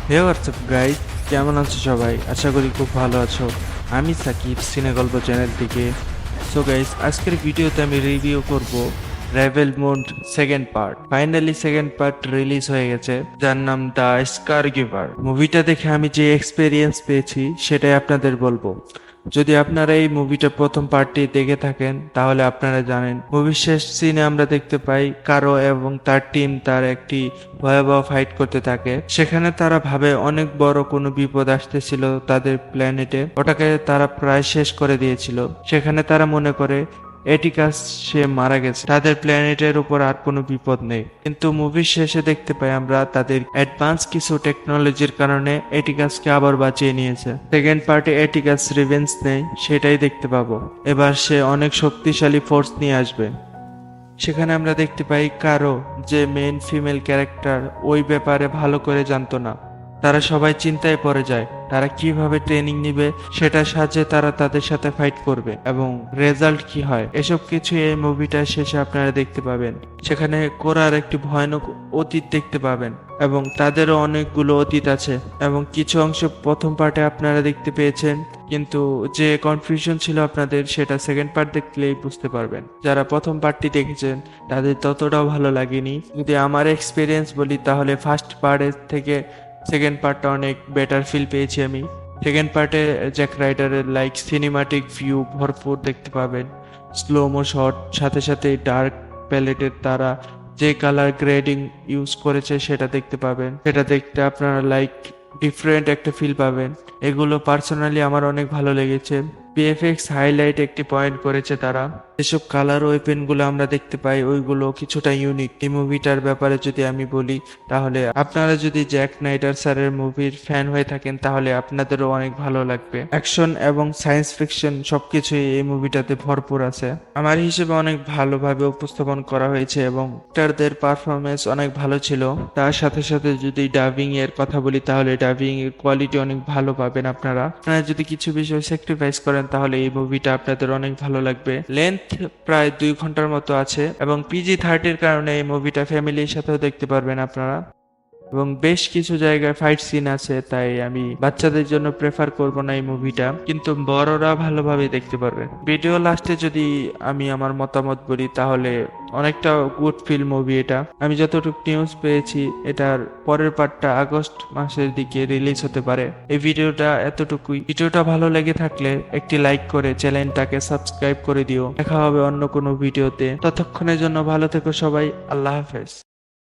হে WhatsApp guys, কেমন আছো সবাই? আশা করি খুব ভালো আছো। আমি সাকিব, সিনে গল্প চ্যানেল থেকে। সো গাইস, আজকের ভিডিওতে আমি রিভিউ করব রেভেল moon second part. Finally second part release হয়ে গেছে, যার নাম দ্য স্কার গিভার। মুভিটা দেখে আমি যে এক্সপিরিয়েন্স পেয়েছি সেটাই আপনাদের বলবো। যদি আপনারা এই মুভিটা প্রথম পার্টটি দেখে থাকেন তাহলে আপনারা জানেন মুভির শেষ সিনে আমরা দেখতে পাই কারো এবং তার টিম তার একটি ভয়াবহ ফাইট করতে থাকে। সেখানে তারা ভাবে অনেক বড় কোনো বিপদ আসতেছিল তাদের প্ল্যানেটে, ওটাকে তারা প্রায় শেষ করে দিয়েছিল। সেখানে তারা মনে করে এটিকাস সে মারা গেছে, তাদের প্ল্যানেটের উপর আর কোনো বিপদ নেই। কিন্তু মুভির শেষে দেখতে পাই আমরা তাদের অ্যাডভান্স কিছু টেকনোলজির কারণে এটিকাসকে আবার বাঁচিয়ে নিয়েছে। সেকেন্ড পার্টে এটিকাস রিভেঞ্জ নেই, সেটাই দেখতে পাবো। এবার সে অনেক শক্তিশালী ফোর্স নিয়ে আসবে। সেখানে আমরা দেখতে পাই কারো, যে মেইন ফিমেল ক্যারেক্টার, ওই ব্যাপারে ভালো করে জানতো না। তারা সবাই চিন্তায় পড়ে যায় তারা কিভাবে ট্রেনিং নিবে, সেটার সাহায্যে তারা তাদের সাথে ফাইট করবে এবং রেজাল্ট কি হয় এসব কিছু এই মুভিটার শেষে আপনারা দেখতে পাবেন। সেখানে কোরার একটি ভয়ানক অতীত দেখতে পাবেন এবং তাদেরও অনেকগুলো অতীত আছে এবং কিছু অংশ প্রথম পার্টে আপনারা দেখতে পেয়েছেন, কিন্তু যে কনফিউশন ছিল আপনাদের সেটা সেকেন্ড পার্ট দেখলেই বুঝতে পারবেন। যারা প্রথম পার্টটি দেখেছেন তাদের ততটাও ভালো লাগেনি। যদি আমার এক্সপিরিয়েন্স বলি তাহলে ফার্স্ট পার্টের থেকে সেকেন্ড পার্টটা অনেক বেটার ফিল পেয়েছি আমি। সেকেন্ড পার্টে জ্যাক রাইডারের লাইক সিনেমাটিক ভিউ ভরপুর দেখতে পাবেন, স্লোমো শট, সাথে সাথে ডার্ক প্যালেটের তারা যে কালার গ্রেডিং ইউজ করেছে সেটা দেখতে পাবেন। সেটা দেখতে আপনারা লাইক ডিফারেন্ট একটা ফিল পাবেন। এগুলো পার্সোনালি আমার অনেক ভালো লেগেছে। ভিএফএক্স হাইলাইট একটি পয়েন্ট করেছে তারা। যেসব কালার ওয়েপেন গুলো আমরা দেখতে পাই ওইগুলো কিছুটা ইউনিক। এই মুভিটার ব্যাপারে যদি আমি বলি তাহলে আপনারা যদি জ্যাক স্নাইডার স্যারের মুভির ফ্যান হয়ে থাকেন তাহলে আপনাদেরও অনেক ভালো লাগবে। অ্যাকশন এবং সায়েন্স ফিকশন সবকিছুই এই মুভিটাতে ভরপুর আছে। আমার হিসেবে অনেক ভালোভাবে উপস্থাপন করা হয়েছে এবং অ্যাক্টরদের পারফরমেন্স অনেক ভালো ছিল। তার সাথে সাথে যদি ডাবিং এর কথা বলি তাহলে ডাবিং এর কোয়ালিটি অনেক ভালো পাবেন আপনারা। যদি কিছু বিষয় স্যাক্রিফাইস করেন তাহলে এই মুভিটা আপনাদের অনেক ভালো লাগবে। লেন্থ প্রায় 2 ঘন্টার মতো আছে এবং PG-30 কারণে এই মুভিটা ফ্যামিলির সাথেও দেখতে পারবেন আপনারা। এবং বেশ কিছু জায়গায় ফাইট সিন আছে, তাই আমি বাচ্চাদের জন্য প্রেফার করব না এই মুভিটা, কিন্তু বড়রা ভালোভাবে দেখতে পারবে। ভিডিও লাস্টে যদি আমি আমার মতামত বলি তাহলে অনেকটা গুড ফিল মুভি এটা। আমি যতটুকু নিউজ পেয়েছি এটার পরের পার্টটা আগস্ট মাসের দিকে রিলিজ হতে পারে। এই ভিডিওটা এতটুকুই। ভিডিওটা ভালো লেগে থাকলে একটি লাইক করে চ্যানেলটাকে সাবস্ক্রাইব করে দিও। দেখা হবে অন্য কোনো ভিডিওতে। ততক্ষণের জন্য ভালো থেকো সবাই। আল্লাহ হাফেজ।